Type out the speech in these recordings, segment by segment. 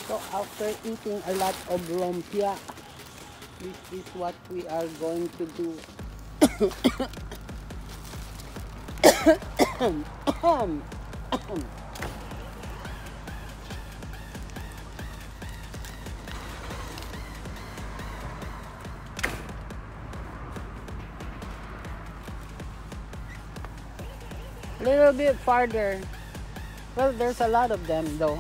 So after eating a lot of lumpia, this is what we are going to do. A little bit farther. Well, there's a lot of them though.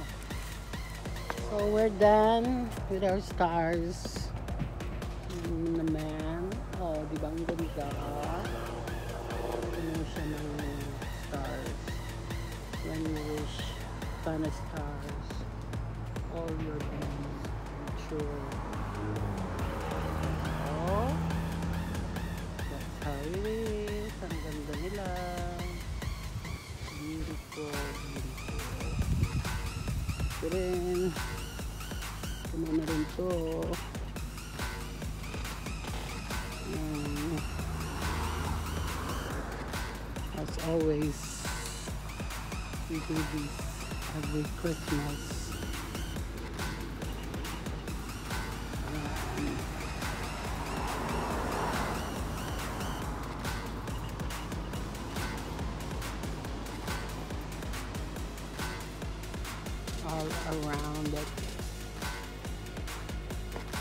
So we're done with our stars. Naman. Oh, di ba ang ganda? Ano siya ng stars. When you wish upon a stars, all your dreams come true. Oh, that's how it is. Ang ganda nila. Beautiful, beautiful. Ito rin. Ito na rin to. As always, we do this every Christmas. All around it.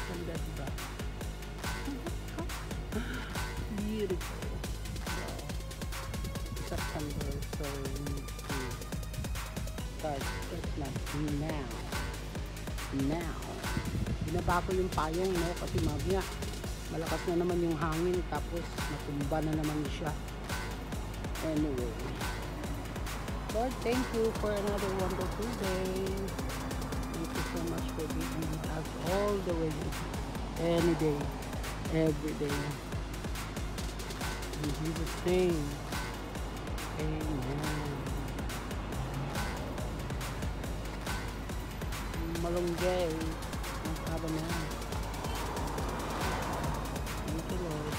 And that's that. Beautiful. September, so we need to start Christmas now. Binaba ko yung payong, no? Kasi mamaya malakas na naman yung hangin, tapos matumba na naman siya. Anyway, Lord, thank you for another wonderful day. Thank you so much for being with us all the way, any day, every day. In Jesus' name. Amen. Malunggay. Ang haba na. Thank you, Lord.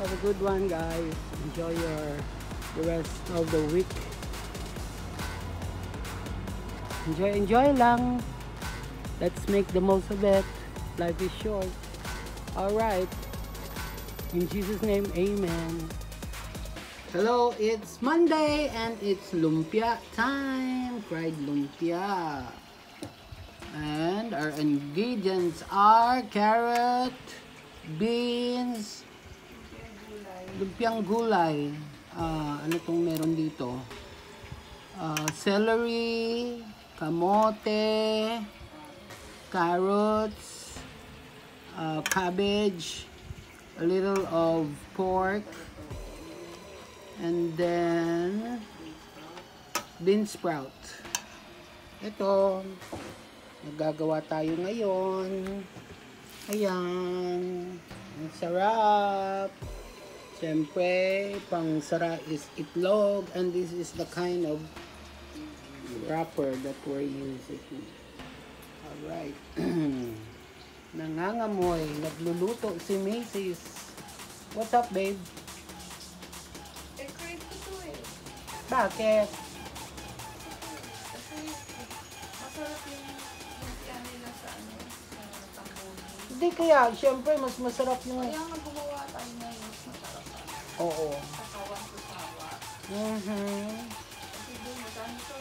Have a good one, guys. Enjoy the rest of the week. Enjoy lang. Let's make the most of it. Life is short. Alright. In Jesus' name, amen. Hello, it's Monday and it's lumpia time. Fried lumpia. And our ingredients are carrot, beans, lumpiang gulay. Ano tong meron dito? Celery, kamote, carrots, cabbage, a little of pork, and then bean sprout. Ito, nagagawa tayo ngayon. Ayan, ang sarap. Siyempre, pang sara is itlog, and this is the kind of wrapper that we're using. Alright. Nangangamoy, nagluluto si Macy's. What's up, babe? Bakit? Kasi masarap yung lumpia nila sa tambuli. Hindi kaya, syempre mas masarap yung... Kaya nga gumawa tayo ngayon, mas masarap. Oo. Sasawan to sawa. Kasi doon magkano to,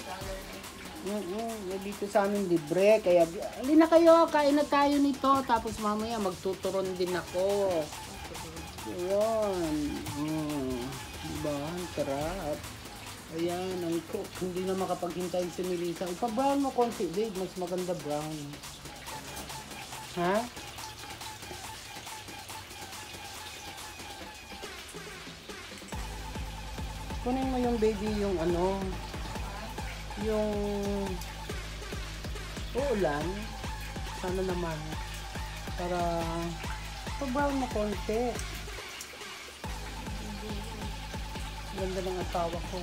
$1.90. Dito sa amin libre, kaya halina kayo, kain na tayo nito. Tapos mamaya magtuturon din ako. Ayan. Diba? Ang sarap. Ayan, ang cook. Hindi na makapaghintay si Melissa. Ipa-brown mo konti, babe. Mas maganda brown. Ha? Kunin mo yung baby, yung ano, yung uulan. Sana naman. Para ipa-brown mo konti. Ganda ng asawa ko.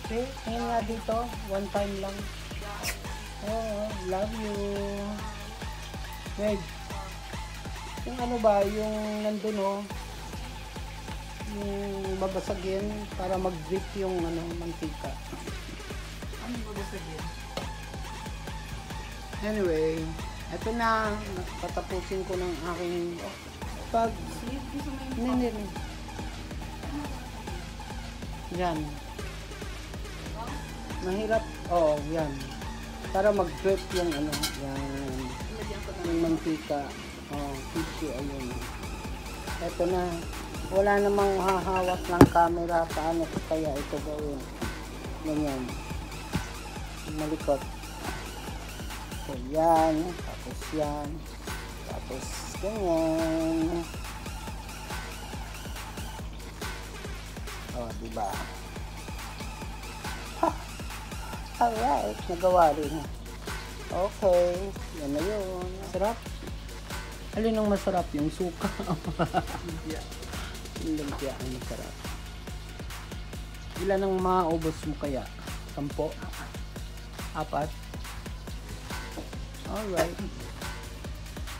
Okay, ngayon nga dito. One time lang. Oh, love you. Meg, yung ano ba, yung nandun oh, yung babasagin para mag-drip yung ano, mantika. Ano ba sa gin? Anyway, eto na. Patapusin ko ng aking pag... Sleep, gusto mo yung Hindi. Yan. Mahirap. Oo, yan. Para mag-grip yung ano. Yan. Lagyan ko na. Yung mantika. Tissue. Ayun. Eto na. Wala namang hahawak ng camera. Paano ko kaya ito gawin? Ganyan. Malikot. So, yan. Tapos yan. Tapos ganyan. Diba? Ha! Alright. Nagawa rin. Okay. Yan na yun. Sarap. Alin ang masarap? Yung suka. Yung lumpia ang masarap. Ilan ang maubos mo kaya? 10? 4? Alright.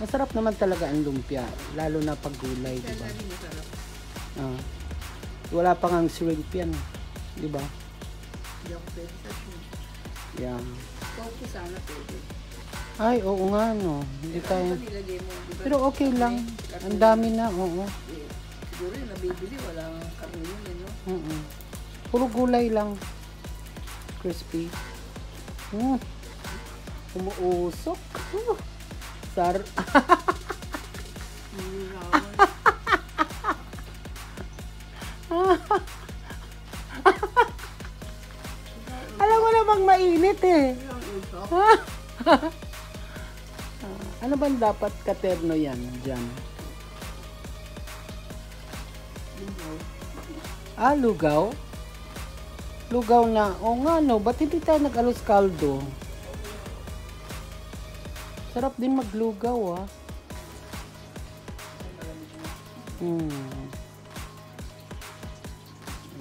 Masarap naman talaga ang lumpia. Lalo na pag gulay, diba? Kaya masarap. Wala pa ngang shrimp yan. Diba? Hindi ako pwede sa shrimp. Yeah. Koki sana pwede. Ay, oo nga, no. Hindi tayo... Ano ba nilagay mo? Diba? Pero okay lang. Ang dami na, oo. Siguro yung nabibili, walang karne yun, eh, no? Puro gulay lang. Crispy. Umuusok. Sar. Alam mo namang mainit eh. Ano bang dapat katerno yan dyan? Lugaw? Lugaw na. O nga no, ba't hindi tayo nag-alos kaldo? Sarap din maglugaw ah.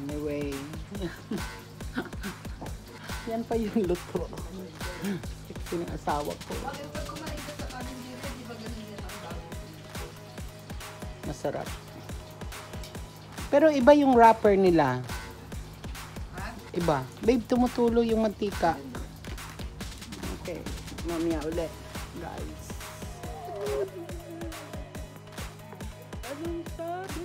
Anyway. Yan pa yung luto. Ito ng asawa ko. Bakit pag kumain ka sa kalendaryo, di ba ganun yan ang tawag? Masarap. Pero iba yung wrapper nila. Ha? Iba. Babe, tumutulo yung mantika. Okay. Mamaya ulit, guys. Anong sabi?